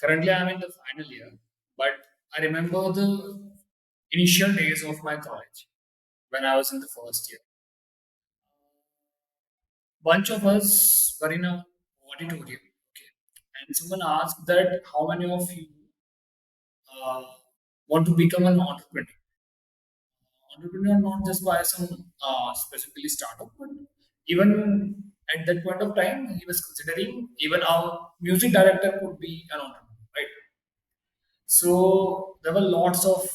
Currently, I'm in the final year, but I remember the initial days of my college when I was in the first year. Bunch of us were in a auditorium, okay, and someone asked that how many of you uh, want to become an entrepreneur? Entrepreneur not just by some specifically startup, but even at that point of time, he was considering even our music director could be an entrepreneur, right? So there were lots of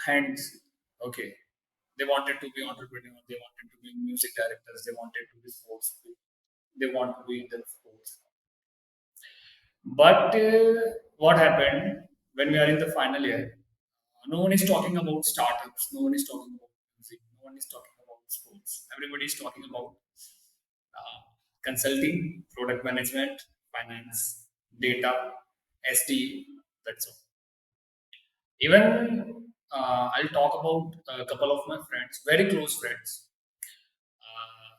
hands. Okay, they wanted to be entrepreneur. They wanted to be music directors. They wanted to be sports. They want to be in the sports. But what happened when we are in the final year? No one is talking about startups. No one is talking about music. No one is talking about sports. Everybody is talking about consulting, product management, finance, data, SD. That's all. Even I'll talk about a couple of my friends, very close friends. Uh,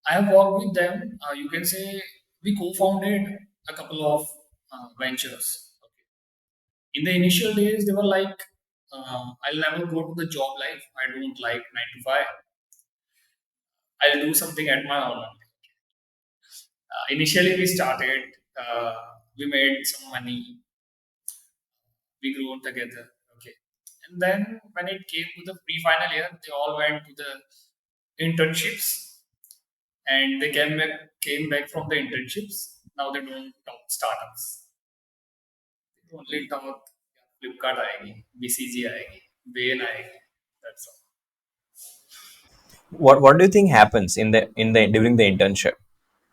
I have worked with them. You can say we co-founded a couple of ventures. Okay. In the initial days, they were like, "I'll never go to the job life. I don't like 9 to 5. I'll do something at my own." Initially, we started. We made some money. We grew together. Okay, and then when it came to the pre-final year, they all went to the internships, and they came back from the internships. Now they don't talk startups. They only talk Flipkart आएगी, BCG आएगी, Bain आएगी. That's all. What do you think happens in the during the internship?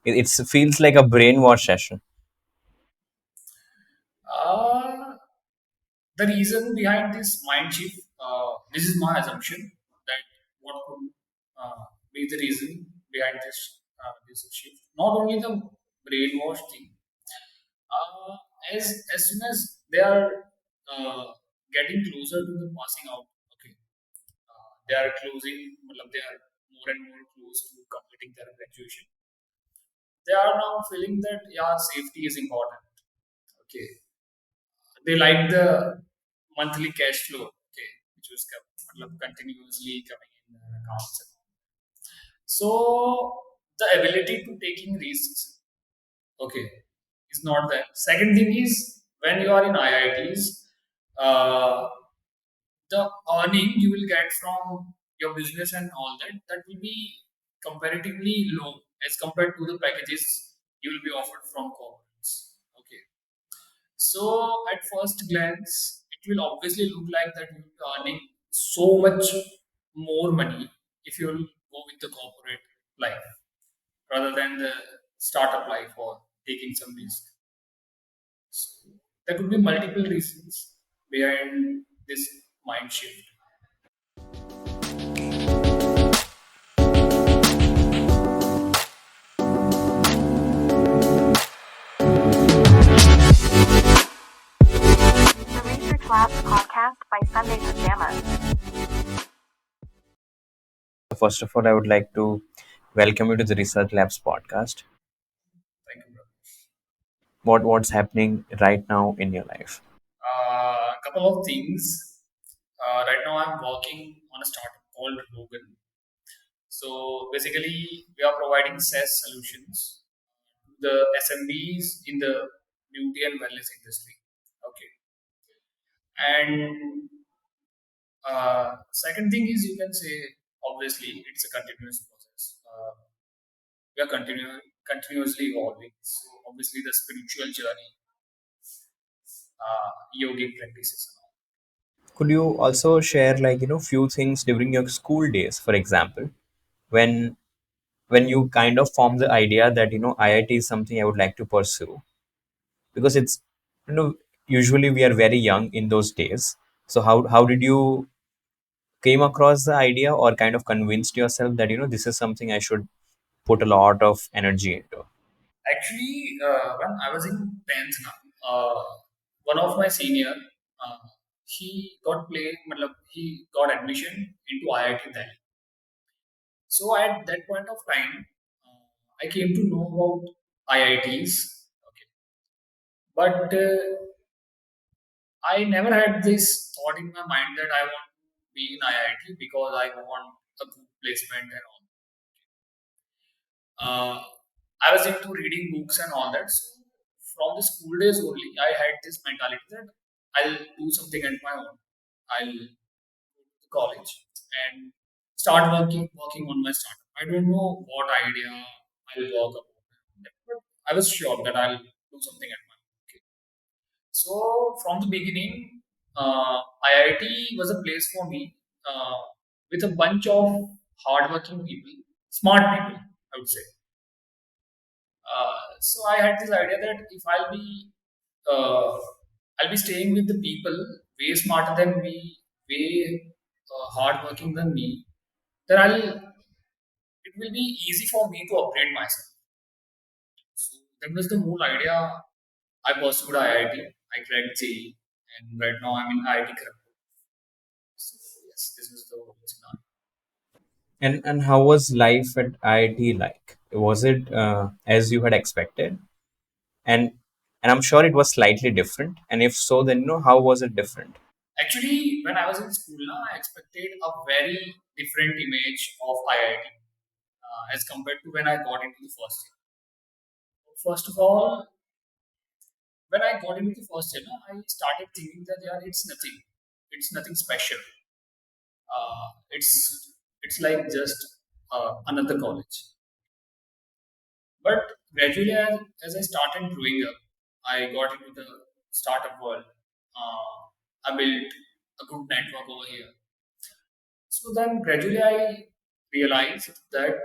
It feels like a brainwash session. Uh, the reason behind this mind shift, this is my assumption that what could be the reason behind this shift. Not only the brainwash thing, uh, as soon as they are uh, getting closer to the passing out, okay, they are closing, matlab they are more and more close to completing their graduation. They are now feeling that yeah, safety is important. Okay, they like the monthly cash flow. Okay, which was continuously coming in their accounts. So the ability to taking risks, okay, is not there. Second thing is when you are in IITs, uh, the earning you will get from your business and all that will be comparatively low as compared to the packages you will be offered from corporates. Okay, so at first glance it will obviously look like that you will be earning so much more money if you will go with the corporate life rather than the startup life or taking some risk. So there could be multiple reasons behind this mind shift. The Research Labs podcast by SundayPyjamas. First of all, I would like to welcome you to the Research Labs podcast. Thank you, brother. What's happening right now in your life? A couple of things. Right now, I'm working on a startup called Rogan. So basically, we are providing SaaS solutions to the SMBs in the beauty and wellness industry. Okay, and second thing is you can say obviously it's a continuous process. We are continuously evolving. So obviously the spiritual journey, yogic practices. Could you also share, like, few things during your school days, for example, when you kind of form the idea that IIT is something I would like to pursue, because it's you know usually we are very young in those days. So how did you came across the idea, or kind of convinced yourself that this is something I should put a lot of energy into? Actually, when I was in 10th now, one of my senior, he he got admission into IIT Delhi. So at that point of time, I came to know about IITs. Okay, But I never had this thought in my mind that I want to be in IIT because I want a good placement and all. I was into reading books and all that. So from the school days only, I had this mentality that I'll do something at my own. I'll go to college and start working on my startup. I don't know what idea I'll work upon, but I was sure that I'll do something at my own. Okay. So from the beginning, IIT was a place for me with a bunch of hardworking people, smart people, I would say. So I had this idea that if uh, I'll be staying with the people way smarter than me, way hardworking than me, then it will be easy for me to upgrade myself. So that was the whole idea. I pursued IIT, I cracked JEE, and right now I'm in IIT Kharagpur. So yes, this is the whole scenario. And how was life at IIT like? Was it as you had expected? And and I'm sure it was slightly different. And if so, then how was it different? Actually, when I was in school, now I expected a very different image of IIT as compared to when I got into the first year. First of all, when I got into the first year, I started thinking that yeah, it's nothing special. It's like just another college. But gradually, as I started growing up, I got into the startup world. I built a good network over here. So then gradually, I realized that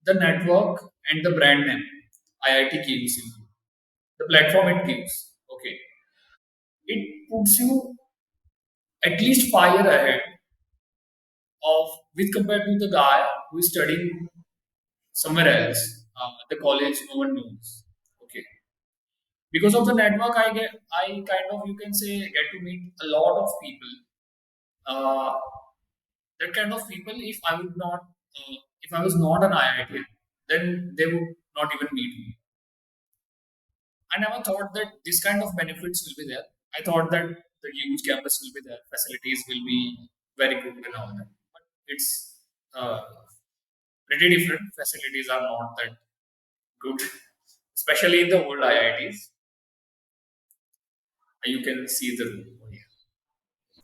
the network and the brand name IIT gives you, the platform it gives, okay, it puts you at least 5 years ahead of with compared to the guy who is studying somewhere else, the college no one knows. Okay, because of the network, I kind of you can say get to meet a lot of people. Uh, that kind of people, if I was not an IIT, then they would not even meet me. I never thought that this kind of benefits will be there. I thought that the huge campus will be there, facilities will be very good and all that. But it's uh, pretty different. Facilities are not that good, especially in the old IITs. You can see the room over here.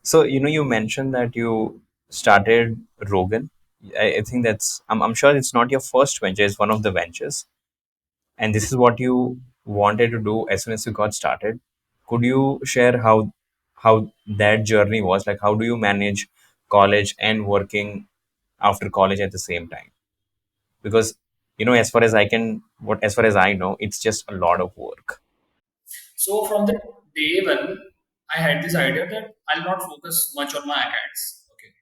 So, you mentioned that you started Rogan. I think I'm sure it's not your first venture, it's one of the ventures. And this is what you wanted to do as soon as you got started. Could you share how that journey was? Like, how do you manage college and working after college at the same time? Because, as far as I know, it's just a lot of work. So from the day one, I had this idea that I'll not focus much on my accounts. Okay,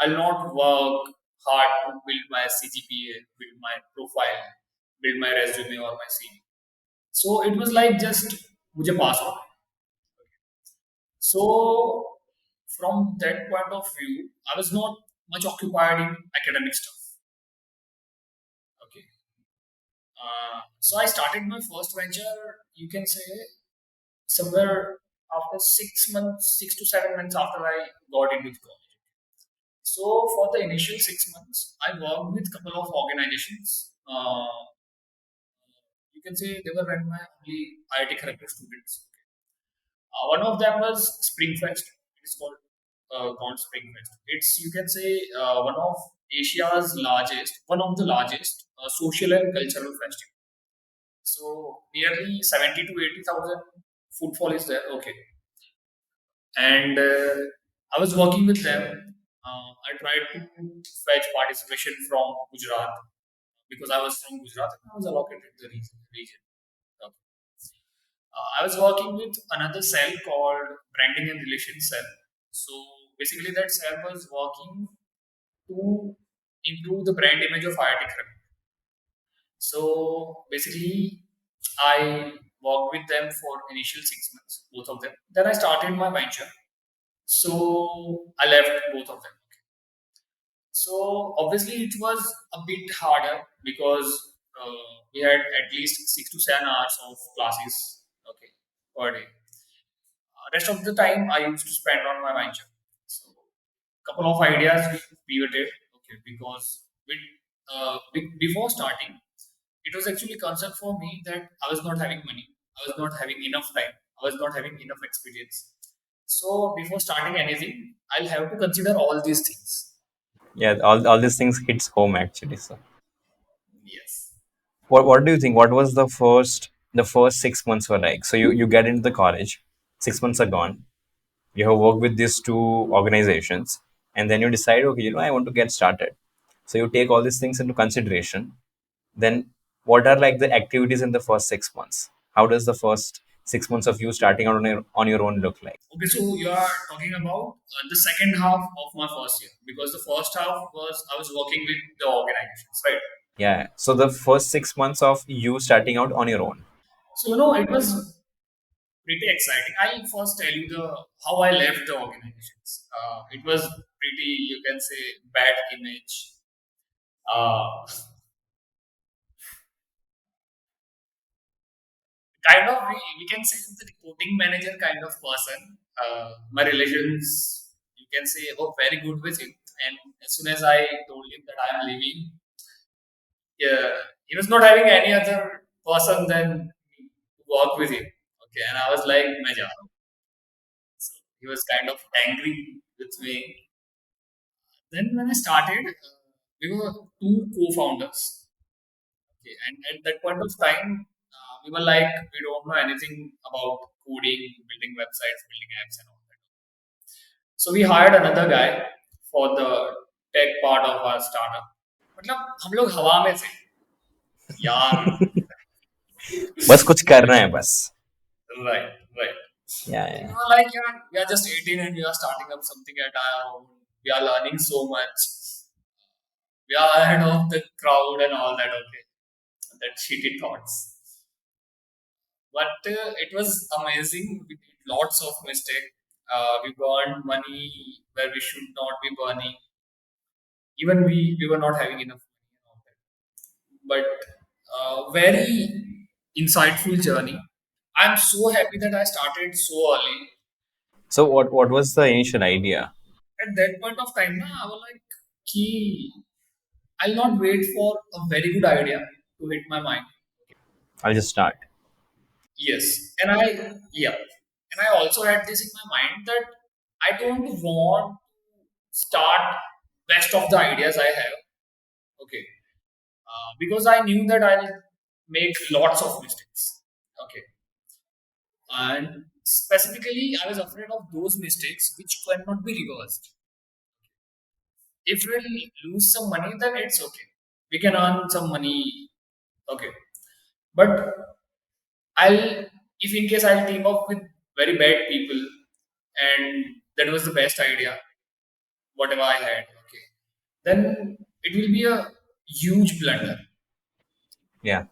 I'll not work hard to build my CGPA, build my profile, build my resume or my CV. So it was like just मुझे pass हो. So from that point of view, I was not much occupied in academic stuff. Okay. So I started my first venture, you can say, somewhere after 6 months, 6 to 7 months after I got into the college. So for the initial 6 months, I worked with a couple of organizations. You can say they were run by only IIT Kharagpur students. One of them was Springfest. It is called Springfest. It's you can say one of the largest social and cultural festival. So nearly 70 to 80,000 footfall is there. Okay, and I was working with them. I tried to fetch participation from Gujarat because I was from Gujarat and I was allocated the region. Okay. I was working with another cell called Branding and Relations Cell. So basically, that cell was working to improve the brand image of IIT Kharagpur. So basically, I worked with them for initial 6 months, both of them. Then I started my venture. So I left both of them. So obviously it was a bit harder because we had at least 6 to 7 hours of classes. Okay. per day. Rest of the time I used to spend on my venture. So couple of ideas we pivoted. Okay, because before starting, it was actually concern for me that I was not having money, I was not having enough time, I was not having enough experience. So before starting anything, I'll have to consider all these things. Yeah, all these things hits home actually. So Yes. what do you think? What was the first 6 months were like? So you get into the college, 6 months are gone. You have worked with these two organizations, and then you decide, okay, I want to get started. So you take all these things into consideration. Then what are like the activities in the first 6 months? How does the first 6 months of you starting out on your own look like? Okay, so you are talking about the second half of my first year, because the first half was I was working with the organizations, right? Yeah. So the first 6 months of you starting out on your own. So it was pretty exciting. I'll first tell you the how I left the organizations. It was pretty, you can say, bad image. Kind of, we can say the reporting manager kind of person. My relations, you can say, were very good with him. And as soon as I told him that I am leaving, yeah, he was not having any other person than me to work with him. Okay, and I was like, "मैं जा रहा हूँ." So he was kind of angry with me. Then when I started, we were two co-founders. Okay, and at that point of time, we were like, we don't know anything about coding, building websites, building apps, and all that. So we hired another guy for the tech part of our startup. मतलब हम लोग हवा में थे यार. बस कुछ करना है बस. Right, right. Yeah, We yeah. were like, yeah, we are just 18 and we are starting up something at our own. We are learning so much. We are ahead of the crowd and all that. Okay, that shitty thoughts. But it was amazing. We did lots of mistakes. We burned money where we should not be burning. Even we were not having enough money and all that. But very insightful journey. I'm so happy that I started so early. So what was the initial idea? At that point of time, na, I was like, "Ki, I'll not wait for a very good idea to hit my mind." I'll just start. Yes, and I also had this in my mind that I don't want to start best of the ideas I have. Okay, because I knew that I'll make lots of mistakes. Okay, and specifically, I was afraid of those mistakes which cannot be reversed. If we lose some money, then it's okay. We can earn some money. Okay, but I'll if in case I'll team up with very bad people, and that was the best idea, whatever I had. Okay, then it will be a huge blunder. Yeah.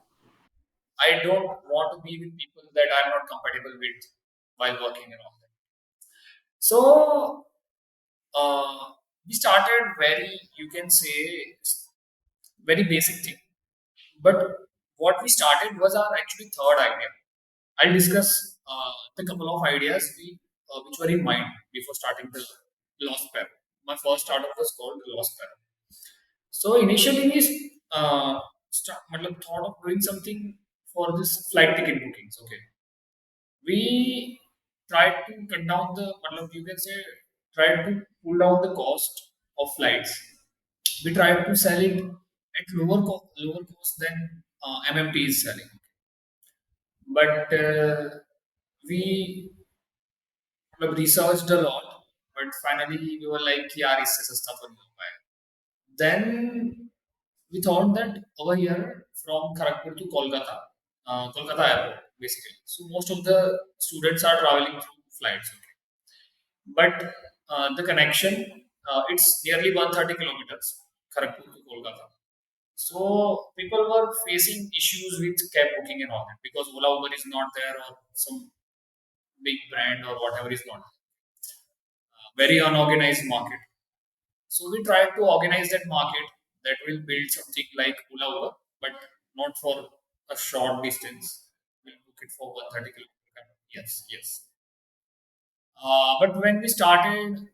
I don't want to be with people that I'm not compatible with while working and all that. So we started very, you can say, very basic thing. But what we started was our actually third idea. I'll discuss the couple of ideas which were in mind before starting the Lost Pair. My first startup was called the Lost Pair. So initially we thought of doing something for this flight ticket bookings. Okay, we tried to cut down the, you can say, tried to pull down the cost of flights. We tried to sell it at lower cost than MMT is selling. But we researched a lot, but finally we were like, yeah, इससे सस्ता तो नहीं हो पाएगा. Then we thought that over here from Kharagpur to Kolkata airport basically. So most of the students are traveling through flights. Okay. But the connection, it's nearly 130 kilometers, Kharagpur to Kolkata. So people were facing issues with cab booking and all that because Ola Uber is not there or some big brand or whatever is not. Very unorganized market. So we tried to organize that market that will build something like Ola Uber, but not for a short distance. We'll book it for 130 kilometers Yes, yes. But when we started,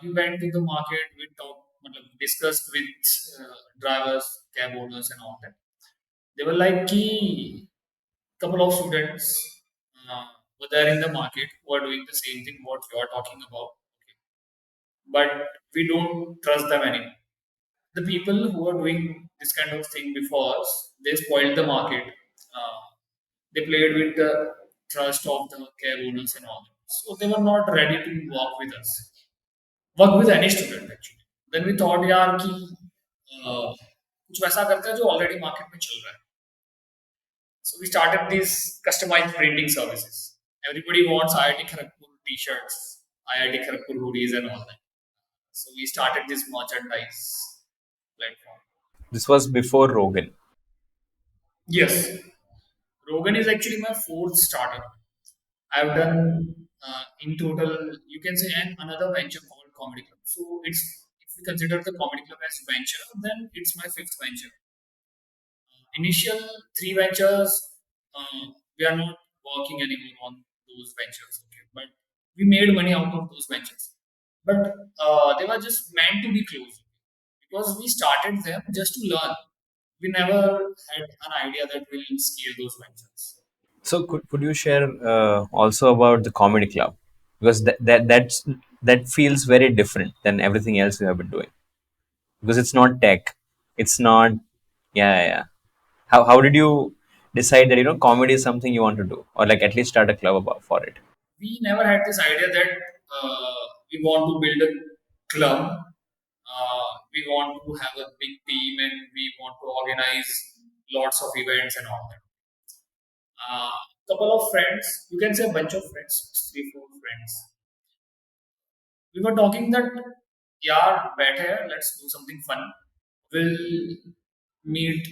we went to the market, we talked, discussed with drivers, cab owners, and all that. They were like, "Ki couple of students uh, were there in the market who are doing the same thing what you are talking about, okay. But we don't trust them anymore. The people who are doing this kind of thing before us, they spoiled the market. Uh, they played with the trust of the cab owners and all that. So they were not ready to work with any student actually. Then we thought यार कि कुछ वैसा करते हैं जो already market में चल रहा है. So we started these customized printing services. Everybody wants IIT Kharagpur t-shirts, IIT Kharagpur hoodies and all that. So we started this merchandise platform. This was before Rogan. Yes, Rogan is actually my fourth startup. I've done in total, you can say, another venture called Comedy Club. So it's if we consider the Comedy Club as venture, then it's my fifth venture. Initial three ventures, we are not working anymore on those ventures, okay, but we made money out of those ventures, but they were just meant to be closed because we started them just to learn. We never had an idea that we'll scale those ventures. So could you share also about the comedy club, because that feels very different than everything else you have been doing, because it's not tech, it's not, yeah, yeah, yeah. How did you decide that comedy is something you want to do, or like at least start a club about for it? We never had this idea that we want to build a club, we want to have a big team, and we want to organize lots of events and all that. Couple of friends, you can say a bunch of friends, three, four friends. We were talking that, yeah, better, let's do something fun. We'll meet,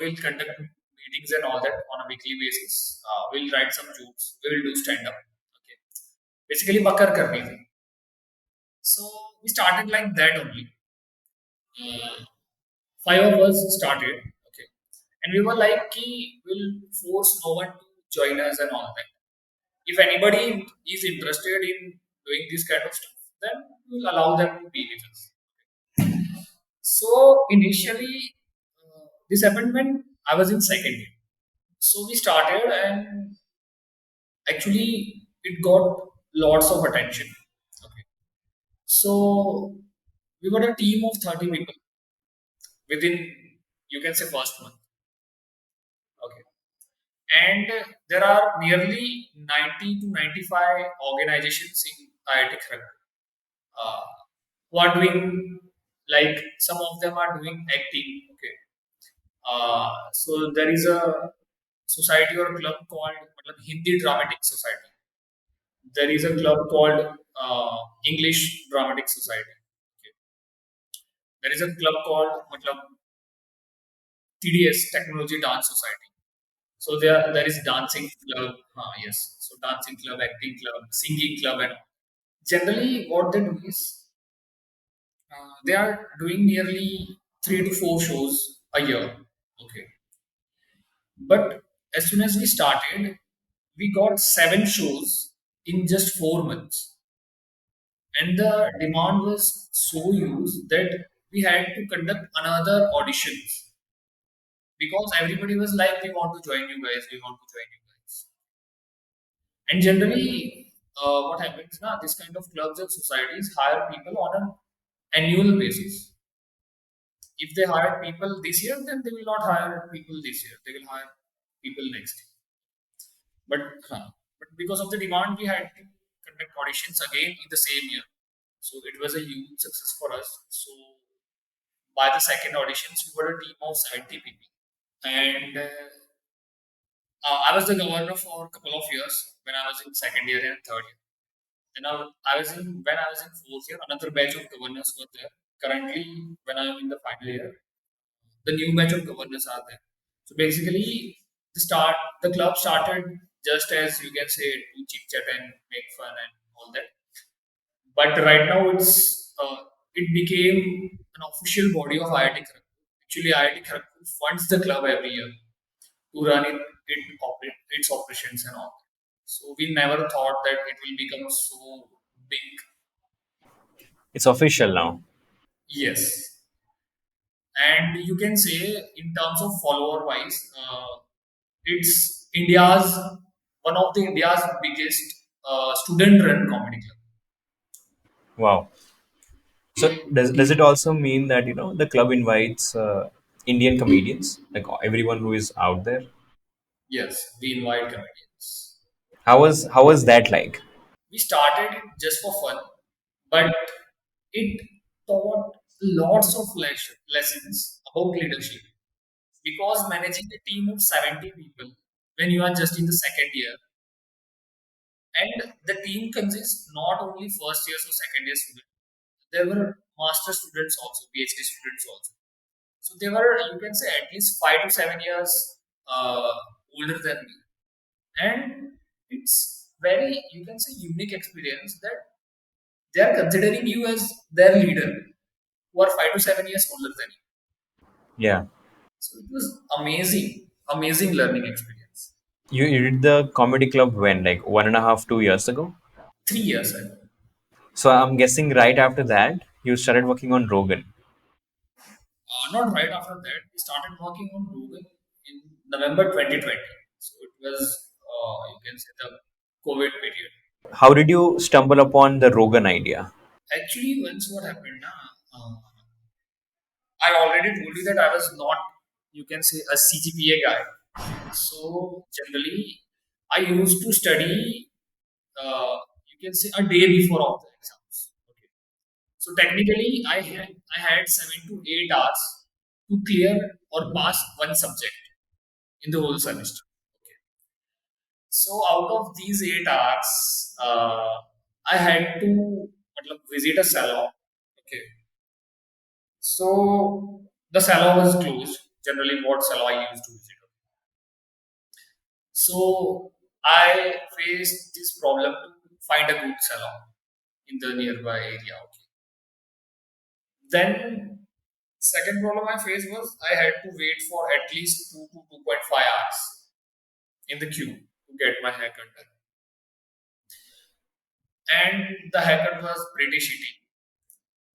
we'll conduct meetings and all that on a weekly basis. We'll write some jokes. We will do stand up. Okay. Basically, bakar karni thi. So we started like that only. Uh, Five of us started. Okay. And we were like, ki, we'll force no one to join us and all that. If anybody is interested in doing this kind of stuff, then we'll allow them to be with us. So initially, this happened when I was in second year. So we started, and actually it got lots of attention. Okay. So we got a team of 30 people within, you can say, first month. Okay. And there are nearly 90 to 95 organizations in IIT Kharagpur who are doing, like, some of them are doing acting. Okay. So there is a society or club called Hindi Dramatic Society. There is a club called English Dramatic Society. Okay. There is a club called TDS, Technology Dance Society. So there is dancing club. Yes. So dancing club, acting club, singing club, and generally what they do is they are doing nearly 3 to 4 shows a year. Okay. But as soon as we started, we got 7 shows in just 4 months. And the demand was so huge that we had to conduct another auditions because everybody was like, we want to join you guys, we want to join you guys. And generally, what happens now, this kind of clubs and societies hire people on an annual basis. If they hire people this year, then they will not hire people this year. They will hire people next year. But but because of the demand, we had to conduct auditions again in the same year. So it was a huge success for us. So by the second auditions, we were a team of 70 people, and I was the governor for a couple of years when I was in second year and third year. Then I was in when I was in fourth year. Another batch of governors were there. Currently, when I'm in the final year, the new batch of governors are there. So basically, the club started just as, you can say, to chit chat and make fun and all that. But right now it became an official body of IIT Kharagpur. Actually, IIT Kharagpur funds the club every year to run its operations and all. So we never thought that it will become so big. It's official now. Yes, and you can say in terms of follower wise, it's India's one of the India's biggest student run comedy club. Wow. So does it also mean that the club invites Indian comedians, like everyone who is out there? Yes, we invite comedians. How was that like? We started it just for fun, but it taught lots of lessons about leadership, because managing a team of 70 people when you are just in the second year, and the team consists not only first years or second year students, there were master students also, PhD students also. So they were, you can say, at least 5 to 7 years uh, older than me. And it's very, you can say, unique experience that they are considering you as their leader who are 5 to 7 years older than you. Yeah. So it was amazing, amazing learning experience. You did the comedy club when, like 1.5, 2 years ago? 3 years ago. So I'm guessing right after that you started working on Rogan. Not right after that, we started working on Rogan in November 2020. So it was, you can say, the COVID period. How did you stumble upon the Rogan idea? Actually, once what happened, I already told you that I was not, you can say, a CGPA guy. So generally, I used to study, you can say, a day before of the exams. Okay. So technically, I had 7 to 8 hours to clear or pass one subject in the whole semester. Okay. So out of these 8 hours, I had to visit a salon. Okay. So the salon was closed. Generally, what salon I used to visit. So I faced this problem to find a good salon in the nearby area. Okay. Then second problem I faced was I had to wait for at least 2 to 2.5 hours in the queue to get my haircut done. And the haircut was pretty shitty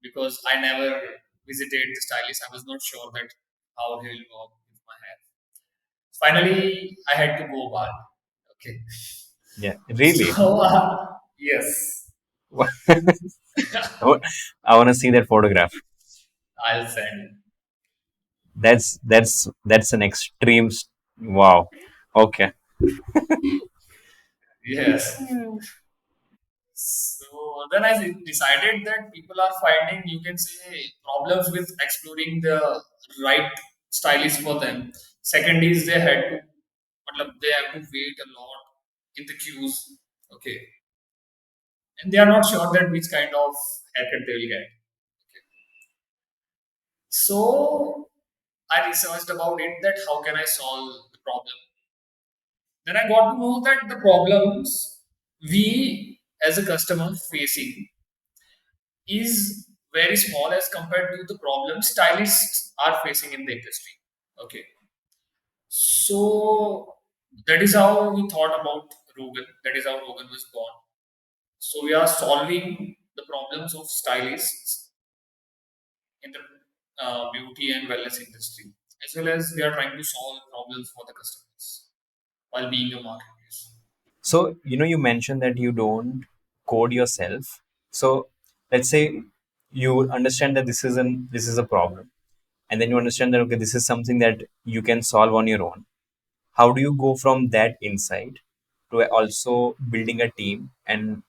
because I never visited the stylist. I was not sure that how he will work with my hair. Finally, I had to go bald. Okay. Yeah, really. So, yes, I want to see that photograph. I'll send. That's an extreme. Wow. Okay. Yes. So then I decided that people are finding, you can say, problems with exploring the right stylist for them. Second is they have to wait a lot in the queues. Okay. And they are not sure that which kind of haircut they will get. Okay. So I researched about it, that how can I solve the problem. Then I got to know that the problems we as a customer facing is very small as compared to the problems stylists are facing in the industry. Okay. So that is how we thought about Rogan. That is how Rogan was born. So we are solving the problems of stylists in the beauty and wellness industry, as well as we are trying to solve problems for the customers while being a marketplace. So, you mentioned that you don't code yourself. So, let's say you understand that this is a problem, and then you understand that okay, this is something that you can solve on your own. How do you go from that insight to also building a team and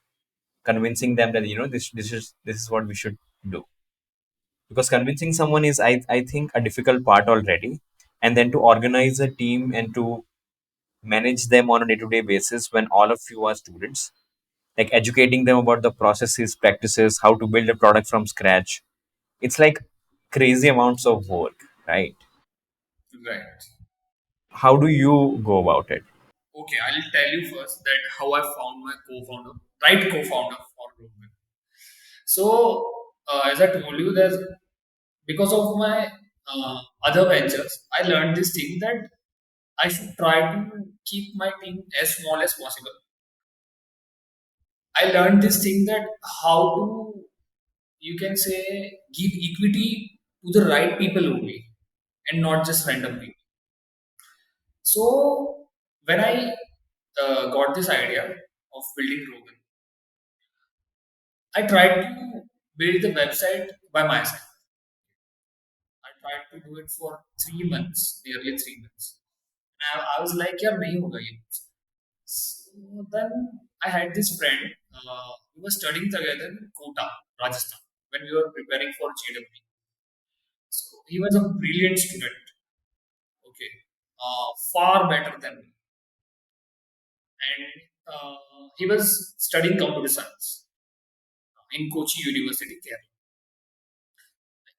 convincing them that this is what we should do? Because convincing someone is I think a difficult part already, and then to organize a team and to manage them on a day-to-day basis when all of you are students, like educating them about the processes, practices, how to build a product from scratch. It's like crazy amounts of work, right? Right. How do you go about it? Okay, I'll tell you first that how I found my co-founder, right co-founder for Rogan. So, as I told you, there's because of my other ventures, I learned this thing that I should try to keep my team as small as possible. I learned this thing that how to, you can say, give equity to the right people only and not just random people. So when I got this idea of building Rogan, I tried to build the website by myself. I tried to do it for 3 months, nearly 3 months. And I was like, yeah, nahi hoga ye. So then I had this friend, we were studying together in Kota, Rajasthan, when we were preparing for JW. So he was a brilliant student, okay, far better than me. And he was studying computer science in Kochi University, Kerala.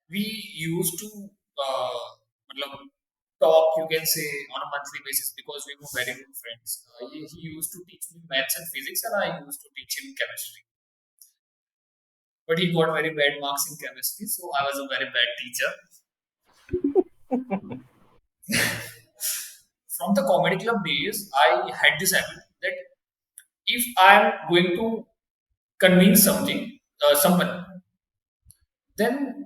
We used to matlab, talk, you can say, on a monthly basis because we were very good friends. He used to teach me maths and physics, and I used to teach him chemistry. But he got very bad marks in chemistry, so I was a very bad teacher. From the comedy club days, I had this habit that if I am going to convince someone, then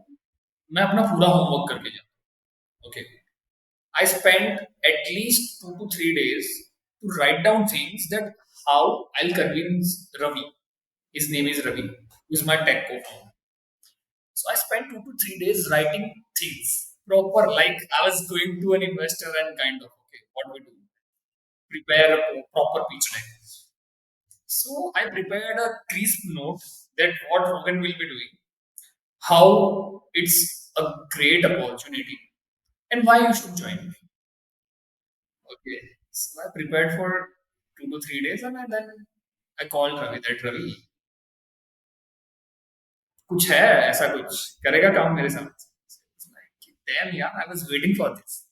मैं अपना पूरा homework करके जाता हूँ. Okay. I spent at least 2 to 3 days to write down things that how I'll convince Ravi. His name is Ravi, who is my tech co-founder. So I spent 2 to 3 days writing things proper, like I was going to an investor and kind of, okay, what we do, prepare a proper pitch deck. So I prepared a crisp note that what Rogan will be doing, how it's a great opportunity, and why you should join. Okay. So I prepared for 2 to 3 days, and then I called Ravi that Ravi, कुछ है ऐसा कुछ करेगा काम मेरे साथ. Damn, yeah, I was waiting for this.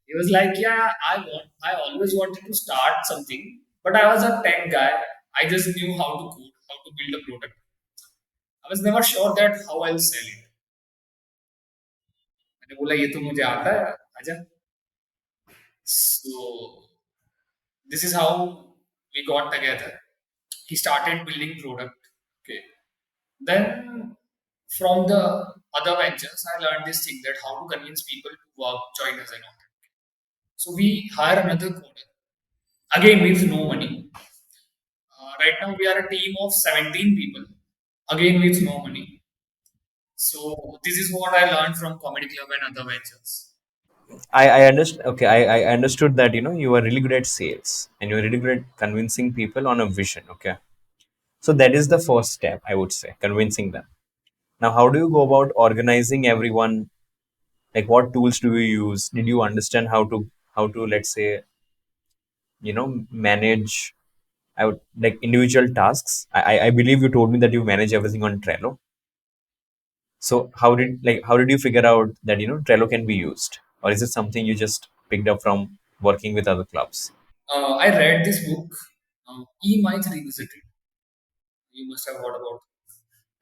He was like, yeah, I always wanted to start something, but I was a tech guy. I just knew how to code, how to build a product. I was never sure that how I'll sell it. मैंने बोला ये तो मुझे आता है, आजा. So this is how we got together. He started building product. Okay. Then from the other ventures, I learned this thing that how to convince people to work, join us and all. So we hire another coder. Again with no money. Right now we are a team of 17 people. Again with no money. So this is what I learned from Comedy Club and other ventures. I understand. Okay, I understood that you are really good at sales and you're really good at convincing people on a vision. Okay, so that is the first step, I would say, convincing them. Now, how do you go about organizing everyone? Like, what tools do you use? Did you understand how to let's say manage? I would like individual tasks. I believe you told me that you manage everything on Trello. So how did you figure out that Trello can be used, or is it something you just picked up from working with other clubs? I read this book, E-Myth Revisited. You must have heard about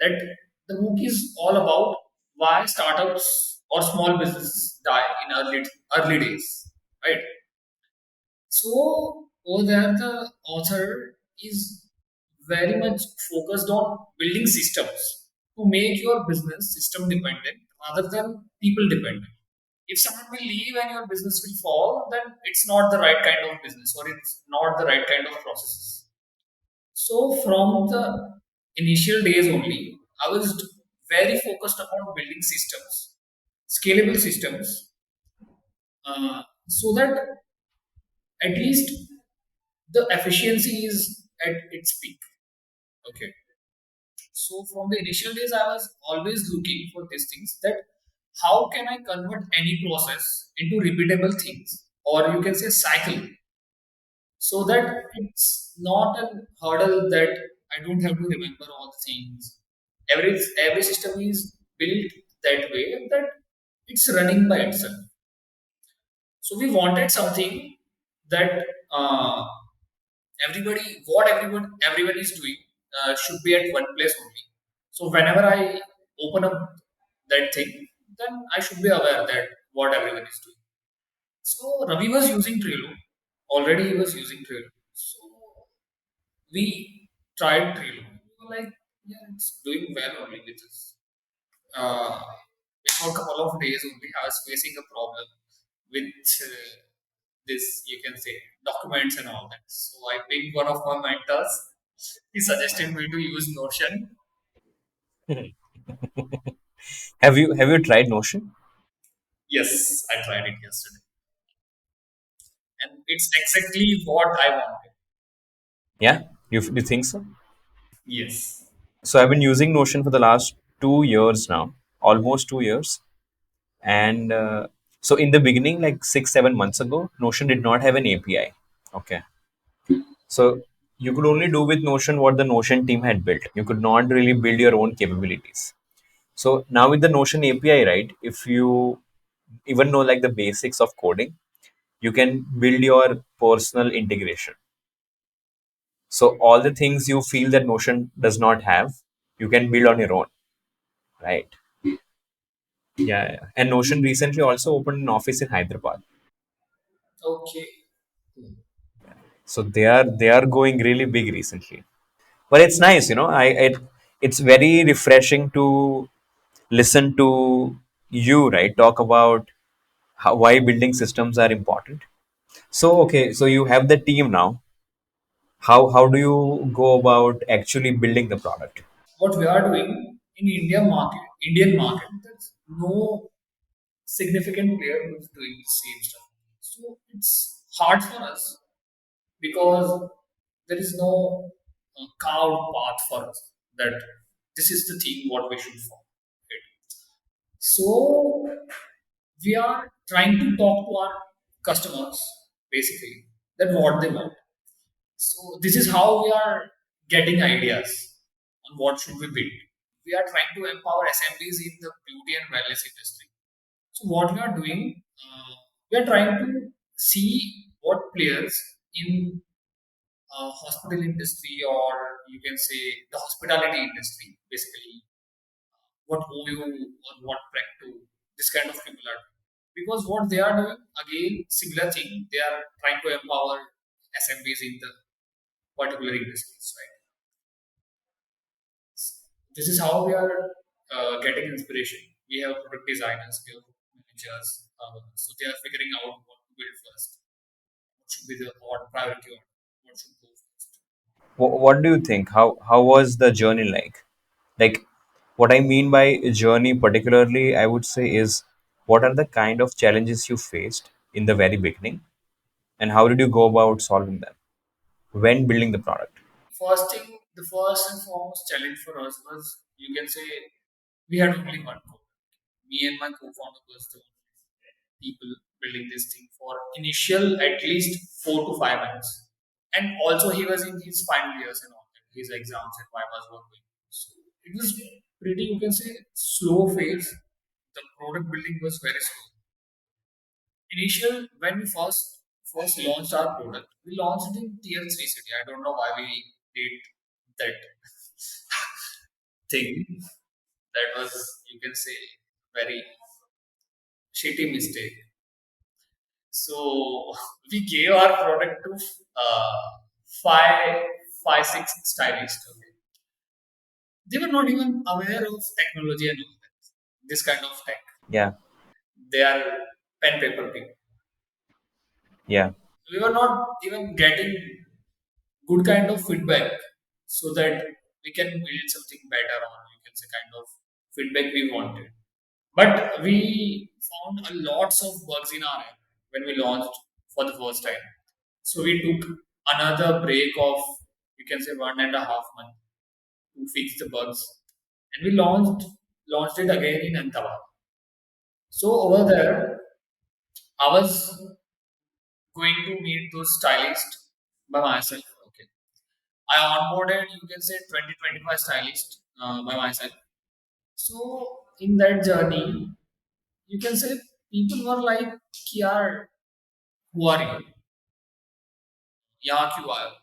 that. The book is all about why startups or small businesses die in early days, right? So over there, the author is very much focused on building systems to make your business system dependent rather than people dependent. If someone will leave and your business will fall, then it's not the right kind of business or it's not the right kind of processes. So from the initial days only, I was very focused upon building systems, scalable systems, so that at least the efficiency is at its peak. Okay. So from the initial days, I was always looking for these things that how can I convert any process into repeatable things, or you can say cycle, so that it's not a hurdle that I don't have to remember all the things. Every system is built that way that it's running by itself. So we wanted something that everyone is doing should be at one place only. So whenever I open up that thing, then I should be aware that what everyone is doing. So Ravi was using Trello. Already he was using Trello. So we tried Trello. We were like, yeah, it's doing well only with this. Uh, before a couple of days only, I was facing a problem with this, you can say, documents and all that. So I picked one of my mentors. He suggested me to use Notion. Have you tried Notion? Yes, I tried it yesterday, and it's exactly what I wanted. Yeah, you think so? Yes. So I've been using Notion for the last 2 years now, almost 2 years. And so in the beginning, like 6 7 months ago, Notion did not have an API. Okay, so you could only do with Notion what the Notion team had built. You could not really build your own capabilities. So now with the Notion API, right? If you even know like the basics of coding, you can build your personal integration. So all the things you feel that Notion does not have, you can build on your own, right? Yeah, yeah. And Notion recently also opened an office in Hyderabad. Okay. So they are going really big recently. But it's nice, it's very refreshing to listen to you, right? Talk about why building systems are important. So okay, so you have the team now. How do you go about actually building the product? What we are doing in Indian market, there's no significant player who's doing the same stuff. So it's hard for us because there is no carved path for us that this is the thing what we should follow. Right? So we are trying to talk to our customers basically that what they want. So this is how we are getting ideas on what should we build. We are trying to empower SMBs in the beauty and wellness industry. So what we are doing, we are trying to see what players in hospital industry, or you can say the hospitality industry, basically what OU or what Practo, this kind of people are doing. Because what they are doing, again, similar thing, they are trying to empower SMBs in the particular industries, right? This is how we are getting inspiration. We have product designers, we have product managers, so they are figuring out what to build first, what should be the what priority, or what should go first. What do you think? How was the journey like? Like, what I mean by journey, particularly, I would say is what are the kind of challenges you faced in the very beginning, and how did you go about solving them when building the product? First thing, the first and foremost challenge for us was, you can say, we had only one code. Me and my co-founder was the people building this thing for initial at least 4 to 5 months. And also he was in his final years and all that, his exams and vivas were going. So it was pretty, you can say, slow phase. The product building was very slow. Initial when we first launched our product, we launched it in tier three city. I don't know why we did that thing. That was, you can say, very shitty mistake. So we gave our product to five, five, six stylists. Okay, they were not even aware of technology and all that. This kind of tech. Yeah, They are pen paper people. yeah, We were not even getting good kind of feedback so that we can build something better, or you can say kind of feedback we wanted. But we found a lots of bugs in our app when we launched for the first time. So we took another break of, you can say, 1.5 months to fix the bugs, and we launched it again in Ahmedabad. So over there, I was going to meet those stylists by myself. Okay, I onboarded, you can say, 20 to 25 stylists by myself. So in that journey, you can say people were like, "Yaar, who are you? यहाँ क्यों आए हो?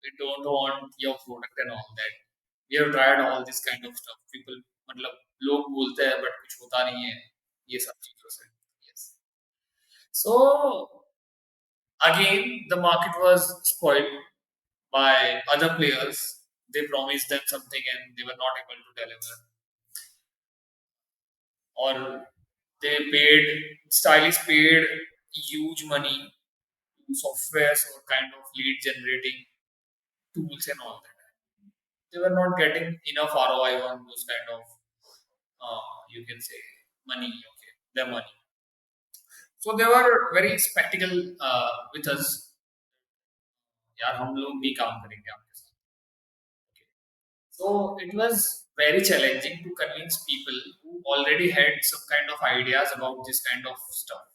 We don't want your product and all that. We have tried all this kind of stuff. People, मतलब लोग बोलते हैं but कुछ होता नहीं है ये सब चीजों से. Yes. So again, the market was spoiled by other players. They promised them something and they were not able to deliver, or they paid stylists paid huge money to softwares or kind of lead generating tools and all that. They were not getting enough ROI on those kind of you can say money. Okay, their money. So they were very spectacle with us. यार हम लोग भी काम करेंगे आपके साथ. Okay. So it was very challenging to convince people who already had some kind of ideas about this kind of stuff.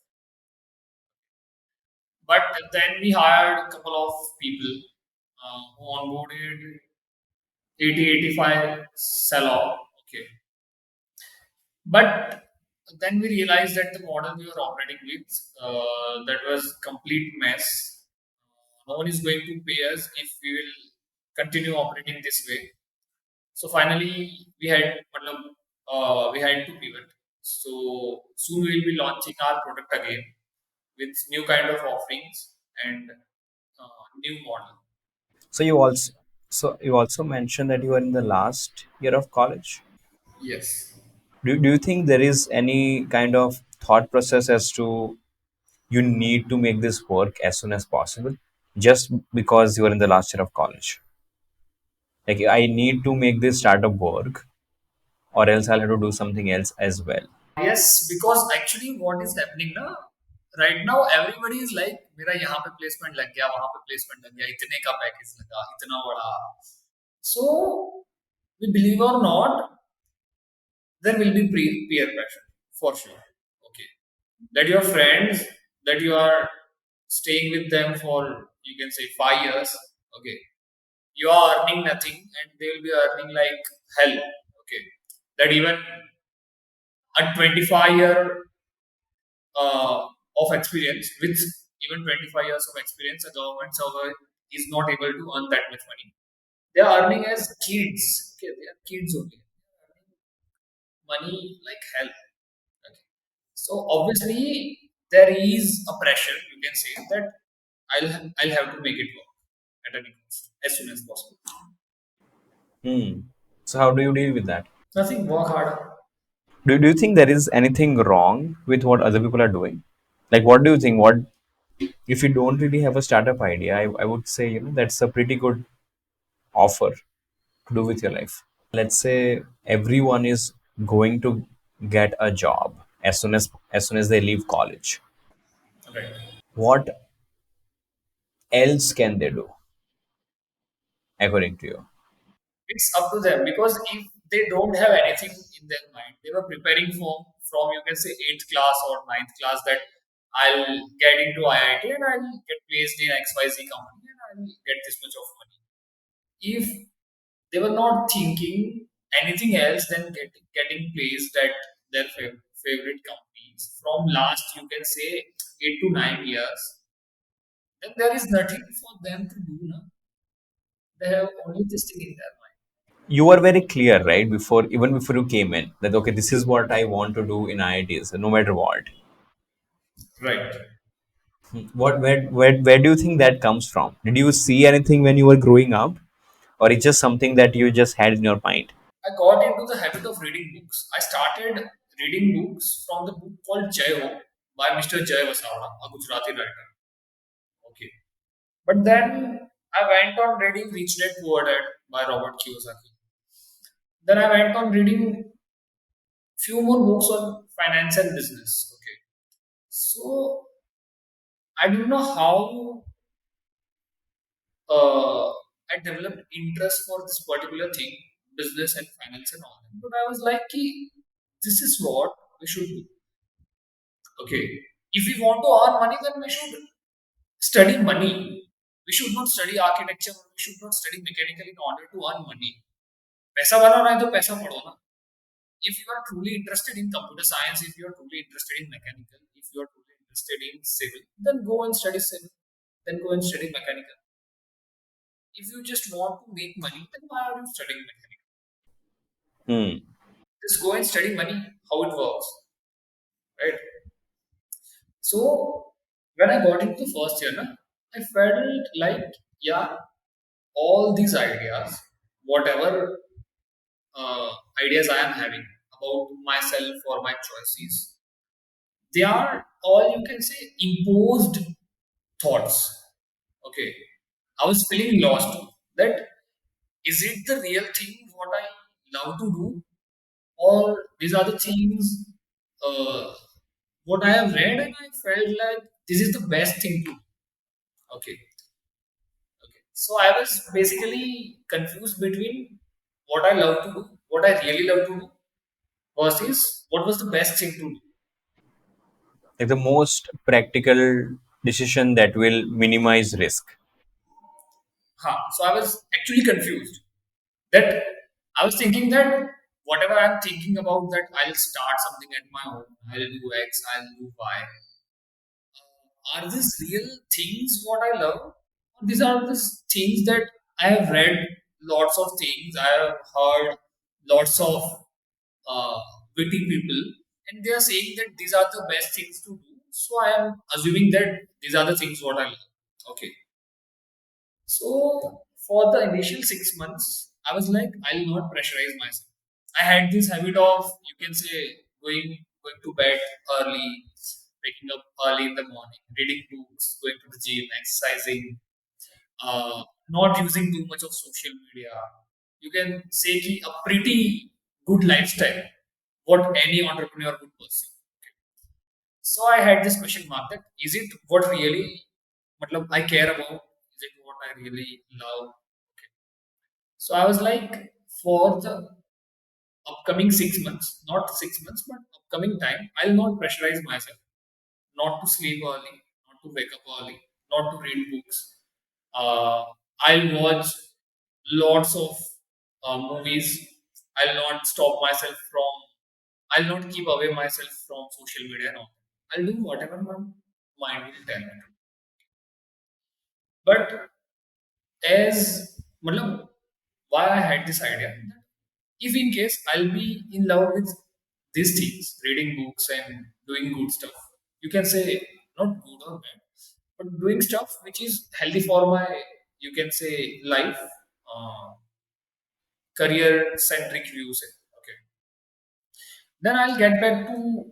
But then we hired a couple of people who onboarded 80-85 sell-off. Okay. But then we realized that the model we were operating with, that was complete mess. No one is going to pay us if we will continue operating this way. So finally, we had to pivot. So soon we will be launching our product again with new kind of offerings and new model. So you also mentioned that you are in the last year of college. Yes. Do you think there is any kind of thought process as to you need to make this work as soon as possible just because you are in the last year of college? Like, I need to make this startup work or else I'll have to do something else as well. Yes, because actually what is happening now, right now everybody is like मेरा यहाँ पे placement लग गया वहाँ पे placement लग गया इतने का package लगा इतना बड़ा. So we believe or not, there will be peer pressure for sure. Okay, that your friends, that you are staying with them for you can say 5 years. Okay, you are earning nothing and they will be earning like hell. Okay, that even a 25-year of experience, with even 25 years of experience, a government server is not able to earn that much money. They are earning as kids. Okay, they are kids only. They are earning money like hell. Okay. So obviously there is a pressure. You can say that I'll have to make it work at any cost as soon as possible. Hmm. So how do you deal with that? Nothing. Work harder. Do you think there is anything wrong with what other people are doing? Like, what do you think? What if you don't really have a startup idea? I would say, that's a pretty good offer to do with your life. Let's say everyone is going to get a job as soon as they leave college. Right. What else can they do according to you? It's up to them because if they don't have anything in their mind, they were preparing from you can say eighth class or ninth class that I'll get into IIT and I'll get placed in XYZ company and I'll get this much of money. If they were not thinking anything else than getting placed at their favorite companies from last you can say 8 to 9 years, then there is nothing for them to do now. They have only this thing in their mind. You were very clear, right, even before you came in, that okay, this is what I want to do in IITs, no matter what. Right. Where do you think that comes from? Did you see anything when you were growing up, or it's just something that you just had in your mind? I got into the habit of reading books. I started reading books from the book called Jai Ho by Mr. Jai Vasavada, a Gujarati writer. Okay. But then I went on reading Rich Dad Poor Dad by Robert Kiyosaki. Then I went on reading few more books on finance and business. Okay. So I don't know how I developed interest for this particular thing, business and finance and all that. But I was like, "Ki, this is what we should do. Okay, if we want to earn money, then we should study money. We should not study architecture. We should not study mechanical in order to earn money. पैसा बनाना है तो पैसा पढ़ो ना. If you are truly interested in computer science, if you are truly interested in mechanical, if you are truly interested in civil, then go and study civil. Then go and study mechanical. If you just want to make money, then why are you studying mechanical? Hmm. Just go and study money, how it works, right? So when I got into the first year, na, I felt like, yeah, all these ideas, whatever uh, ideas I am having about myself or my choices, they are all, you can say, imposed thoughts. Okay, I was feeling lost. That is it the real thing what I love to do, or these are the things uh, what I have read and I felt like this is the best thing to do. Okay, okay. So I was basically confused between what I love to do, what I really love to do, versus what was the best thing to do. Like the most practical decision that will minimize risk. So I was actually confused. That I was thinking that whatever I'm thinking about, that I'll start something at my own, I'll do X, I'll do Y. Are these real things what I love? Or these are the things that I have read lots of things, I have heard lots of uh, witty people, and they are saying that these are the best things to do. So I am assuming that these are the things what I love. Okay. So for the initial 6 months, I was like, I'll not pressurize myself. I had this habit of, you can say, going to bed early, waking up early in the morning, reading books, going to the gym, exercising, not using too much of social media. You can say ki a pretty good lifestyle, what any entrepreneur would pursue. So I had this question mark, that is it what really matlab, I care about? Is it what I really love? So I was like, for the upcoming 6 months, not 6 months, but upcoming time, I'll not pressurize myself not to sleep early, not to wake up early, not to read books. Uh, I'll watch lots of movies. I'll not stop myself from, I'll not keep away myself from social media and all. I'll do whatever my mind will tell me. But as, matlab, why I had this idea, if in case I'll be in love with these things, reading books and doing good stuff, you can say not good or bad, but doing stuff which is healthy for my, you can say, life, career centric views. Okay, then I'll get back to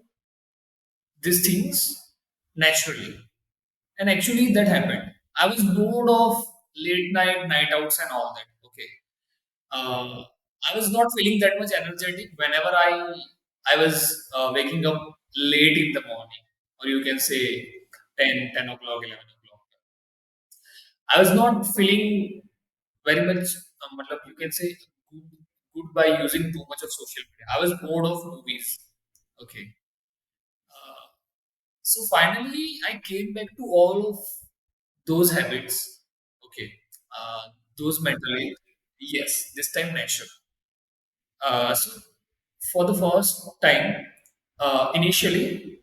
these things naturally. And actually, that happened. I was bored of late night outs and all that. Okay, uh, I was not feeling that much energetic whenever I was waking up late in the morning, or you can say 10 o'clock, 11 o'clock. I was not feeling very much, you can say, good by using too much of social media. I was bored of movies. Okay. Uh, so finally, I came back to all of those habits. Okay. Those mentally. Yes, this time natural. So for the first time, initially,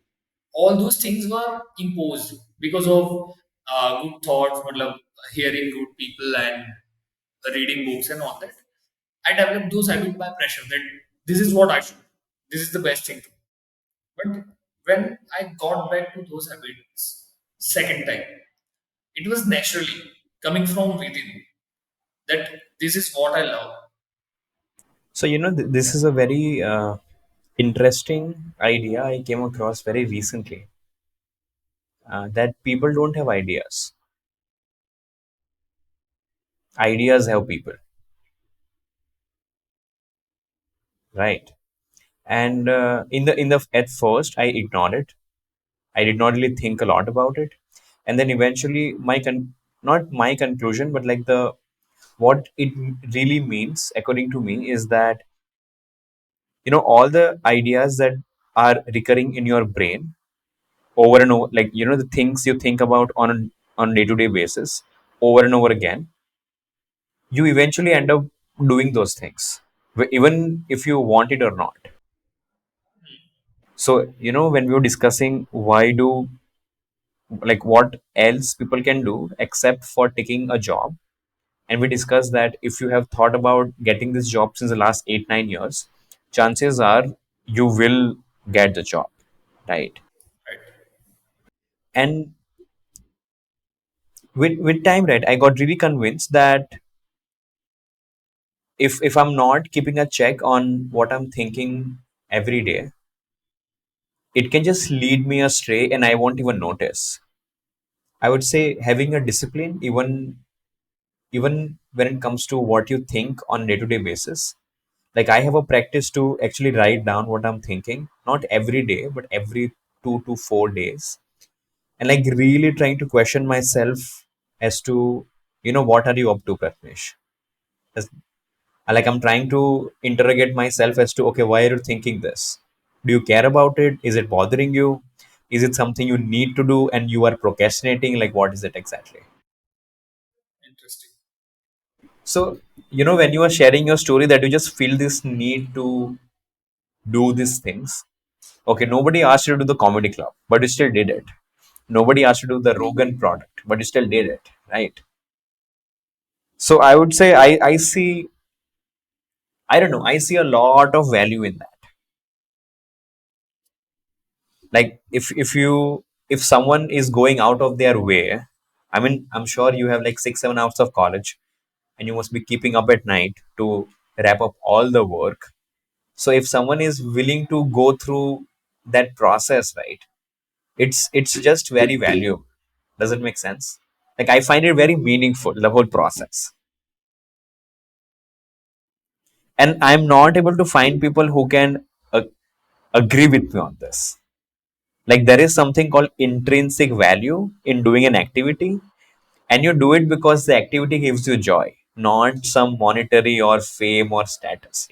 all those things were imposed because of good thoughts, matlab, hearing good people and reading books and all that. I developed those habits by pressure, that this is what I should, this is the best thing to do. But when I got back to those habits second time, it was naturally coming from within, that this is what I love. So, this is a very interesting idea I came across very recently, that people don't have ideas. Ideas have people, right? And in the at first, I ignored it. I did not really think a lot about it, and then eventually, not my conclusion, but like the what it really means, according to me, is that all the ideas that are recurring in your brain over and over, like the things you think about on day-to-day basis over and over again, you eventually end up doing those things, even if you want it or not. So when we were discussing why do, like, what else people can do except for taking a job, and we discussed that if you have thought about getting this job since the last 8 9 years, chances are you will get the job, right? Right. And with time, right, I got really convinced that if I'm not keeping a check on what I'm thinking every day, it can just lead me astray and I won't even notice. I would say having a discipline, even when it comes to what you think on day-to-day basis. Like I have a practice to actually write down what I'm thinking, not every day, but every 2 to 4 days, and like really trying to question myself as to, what are you up to, Prathamesh? As- Like I'm trying to interrogate myself as to, okay, why are you thinking this? Do you care about it? Is it bothering you? Is it something you need to do and you are procrastinating? Like, what is it exactly? Interesting. So, when you are sharing your story, that you just feel this need to do these things. Okay, nobody asked you to do the comedy club, but you still did it. Nobody asked you to do the Rogan product, but you still did it, right? So I would say I don't know, I see a lot of value in that. Like if someone is going out of their way, I mean, I'm sure you have like 6 7 hours of college and you must be keeping up at night to wrap up all the work. So if someone is willing to go through that process, right, it's just very valuable. Does it make sense? Like I find it very meaningful, the whole process. And I'm not able to find people who can uh, agree with me on this. Like there is something called intrinsic value in doing an activity, and you do it because the activity gives you joy, not some monetary or fame or status.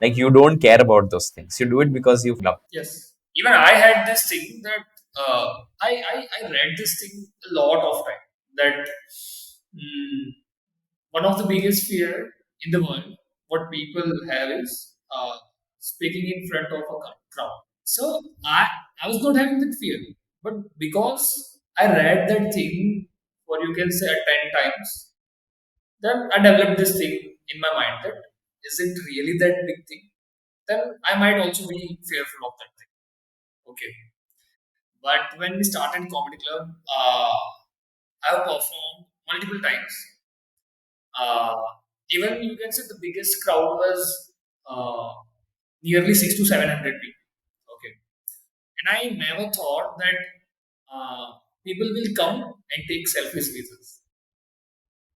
Like you don't care about those things. You do it because you love. Yes. Even I had this thing that I read this thing a lot of time that mm, one of the biggest fear in the world, what people have is speaking in front of a crowd. So I was not having that fear, but because I read that thing, or you can say 10 times, then I developed this thing in my mind that is it really that big thing? Then I might also be fearful of that thing. Okay. But when we started comedy club, I've performed multiple times. Uh, Even you can say the biggest crowd was uh, nearly 6 to 700 people. Okay, and I never thought that people will come and take selfies with us.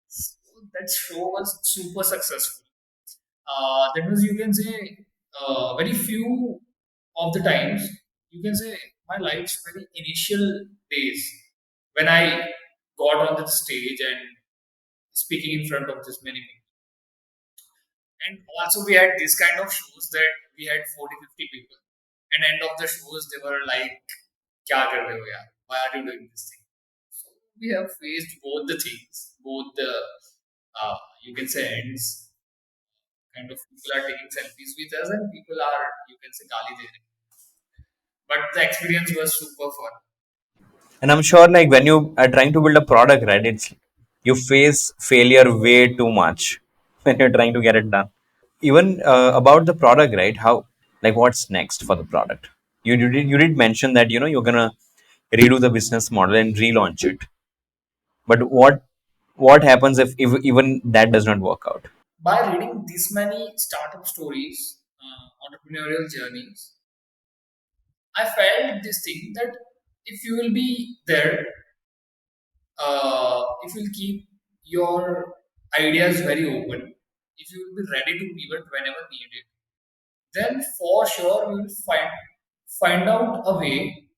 So that show was super successful. That was, you can say, very few of the times, you can say, my life's very initial days when I got on the stage and speaking in front of this many people. And also we had this kind of shows that we had 40, 50 people. And end of the shows, they were like, Kya kar rahe ho yaar? Why are you doing this thing? So we have faced both the things, both the, you can say, ends. Kind of people are taking selfies with us and people are, you can say, gali de rahe. But the experience was super fun. And I'm sure like when you are trying to build a product, right, it's you face failure way too much when you're trying to get it done. Even about the product, right? How, like, what's next for the product? You did mention that you're gonna redo the business model and relaunch it. But what happens if even that does not work out? By reading this many startup stories, entrepreneurial journeys, I felt this thing that if you will be there, if you'll keep your ideas very open, if you will be ready to pivot whenever needed, then for sure you will find out a way.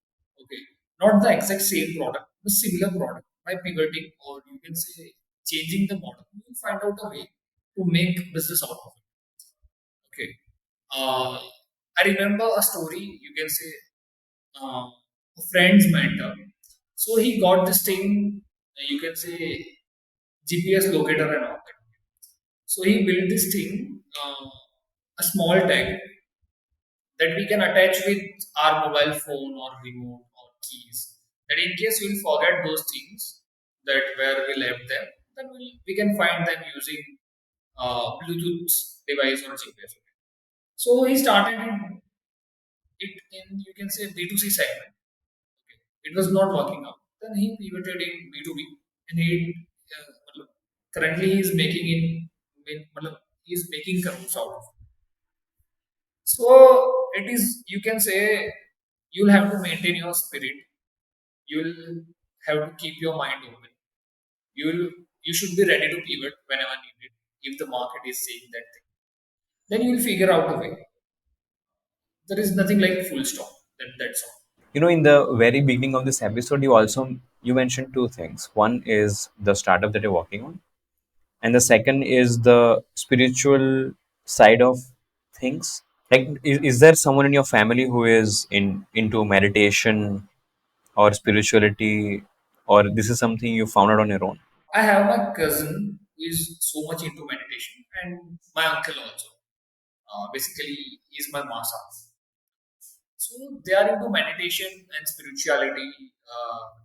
Okay, not the exact same product, but similar product by pivoting, or you can say changing the model. You will find out a way to make business out of it. Okay. Uh, I remember a story, you can say, a friend's mentor. So he got this thing, you can say, GPS locator and all that. So he built this thing, a small tag that we can attach with our mobile phone or remote or keys. That in case we'll forget those things, that where we left them, then we can find them using Bluetooth device or GPS. So he started it in, you can say, B2C segment. Okay. It was not working out. Then he pivoted in B2B, and he currently he is making in, matlab, is making crores out of it. So it is, you can say, you'll have to maintain your spirit. You'll have to keep your mind open. You'll you should be ready to pivot whenever needed if the market is saying that thing. Then you'll figure out a way. There is nothing like full stop. That's all. In the very beginning of this episode, you mentioned two things. One is the startup that you're working on, and the second is the spiritual side of things. Like, is there someone in your family who is into meditation or spirituality, or this is something you found out on your own? I have my cousin who is so much into meditation, and my uncle also. Basically, he's my masa. So they are into meditation and spirituality.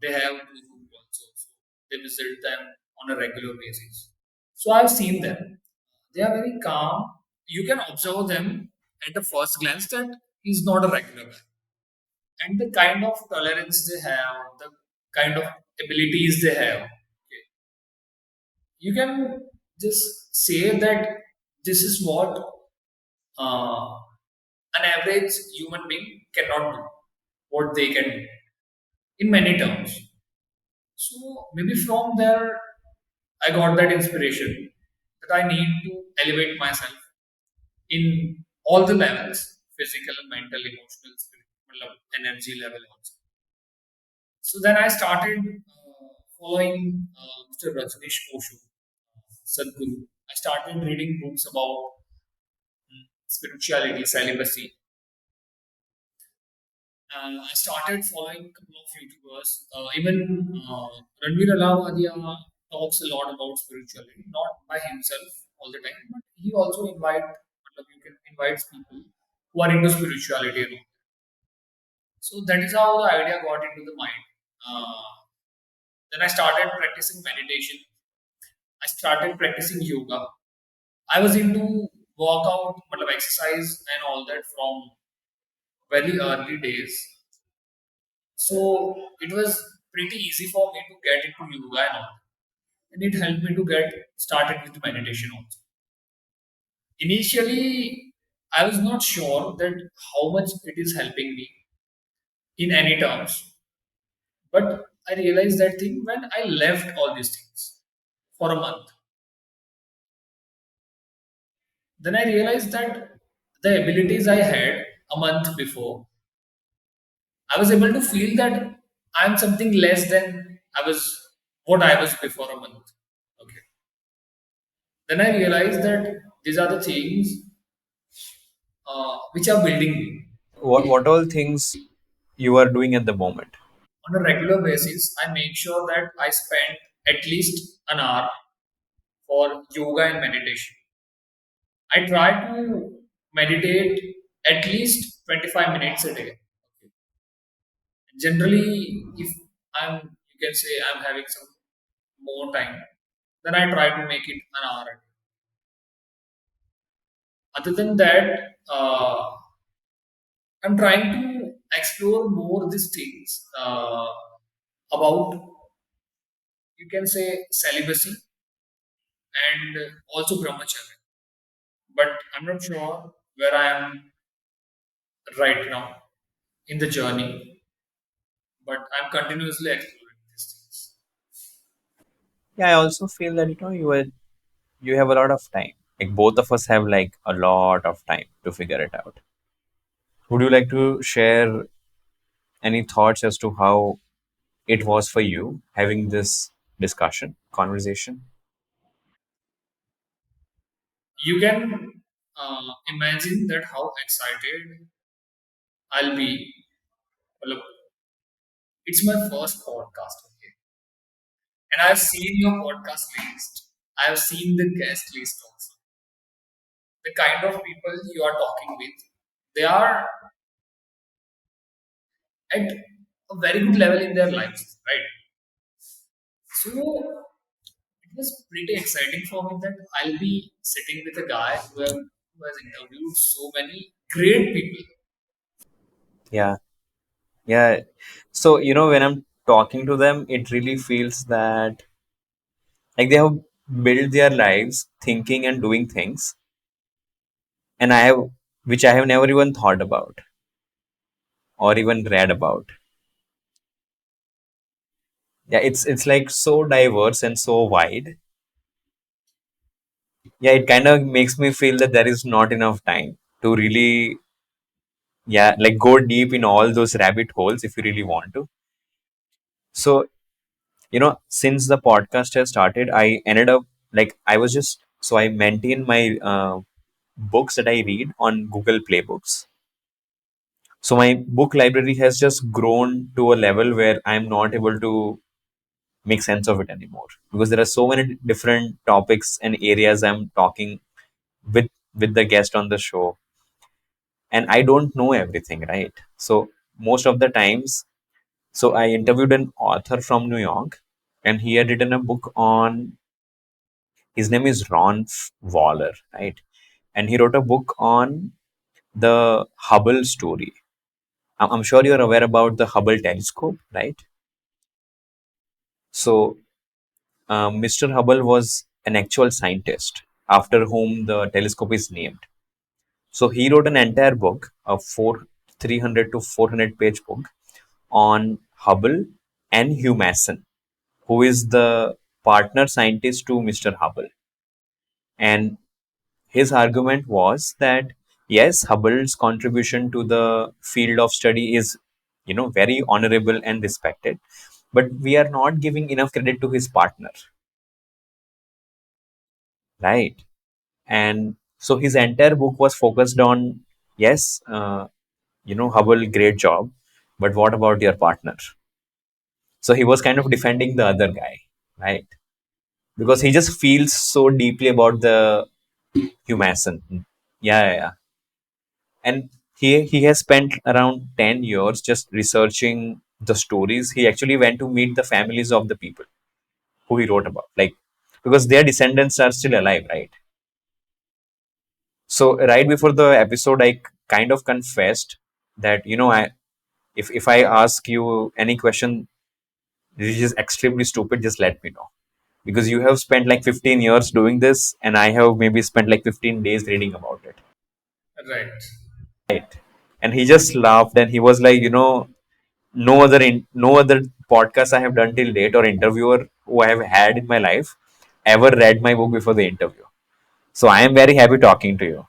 They have guru also. So they visit them on a regular basis. So I've seen them. They are very calm. You can observe them at the first glance that he's not a regular guy. And the kind of tolerance they have, the kind of abilities they have, okay, you can just say that this is what uh, an average human being cannot do, what they can do in many terms. So maybe from there, I got that inspiration that I need to elevate myself in all the levels: physical, mental, emotional, spiritual, energy level also. So then I started following Mr. Rajneesh Osho, Sadhguru. I started reading books about spirituality, celibacy. I started following a couple of YouTubers. Even Ranveer Alavadia talks a lot about spirituality, not by himself all the time, but he also you can invite people who are into spirituality and all. So that is how the idea got into the mind. Then I started practicing meditation. I started practicing yoga. I was into workout, exercise and all that from very early days. So it was pretty easy for me to get into yoga and all. And it helped me to get started with meditation also. Initially, I was not sure that how much it is helping me in any terms. But I realized that thing when I left all these things for a month. Then I realized that the abilities I had a month before, I was able to feel that I'm something less than what I was before a month. Okay. Then I realized that these are the things which are building me. What all things you are doing at the moment? On a regular basis, I make sure that I spend at least an hour for yoga and meditation. I try to meditate at least 25 minutes a day. Generally, if you can say I'm having some more time, then I try to make it an hour a day. Other than that, I'm trying to explore more these things about, you can say, celibacy and also brahmacharya. But I'm not sure where I am right now in the journey, but I'm continuously exploring these things. Yeah, I also feel that you have a lot of time. Like, both of us have like a lot of time to figure it out. Would you like to share any thoughts as to how it was for you having this conversation? You can imagine that how excited I'll be. Well, it's my first podcast, okay, and I've seen your podcast list. I've seen the guest list also. The kind of people you are talking with, they are at a very good level in their lives, right? So it was pretty exciting for me that I'll be sitting with a guy who has interviewed so many great people. Yeah, yeah. So, when I'm talking to them, it really feels that like they have built their lives thinking and doing things. and I have which I have never even thought about or even read about. Yeah, it's like so diverse and so wide. Yeah, it kind of makes me feel that there is not enough time to really, yeah, like go deep in all those rabbit holes if you really want to. So, since the podcast has started, I ended up like I was just so I maintain my books that I read on Google Play Books. So my book library has just grown to a level where I'm not able to make sense of it anymore because there are so many different topics and areas I'm talking with the guest on the show, and I don't know everything, right? So most of the times, so I interviewed an author from New York, and he had written a book on. His name is Waller, right? And he wrote a book on the Hubble story. I'm sure you're aware about the Hubble telescope, right? So Mr. Hubble was an actual scientist after whom the telescope is named. So he wrote an entire book, a 300 to 400 page book on Hubble and Hugh Mason, who is the partner scientist to Mr. Hubble. And his argument was that yes, Hubble's contribution to the field of study is, very honorable and respected, but we are not giving enough credit to his partner, right? And so his entire book was focused on yes, Hubble, great job, but what about your partner? So he was kind of defending the other guy, right? Because he just feels so deeply about the Humason. Yeah. And he has spent around 10 years just researching the stories. He actually went to meet the families of the people who he wrote about, like because their descendants are still alive, right? So right before the episode, I kind of confessed that I if I ask you any question which is extremely stupid, just let me know because you have spent like 15 years doing this, and I have maybe spent like 15 days reading about it. Right. Right. And he just laughed and he was like, no other podcast I have done till date or interviewer who I have had in my life ever read my book before the interview. So I am very happy talking to you.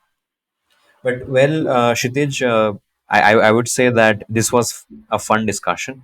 But well, Kshitij, I would say that this was a fun discussion.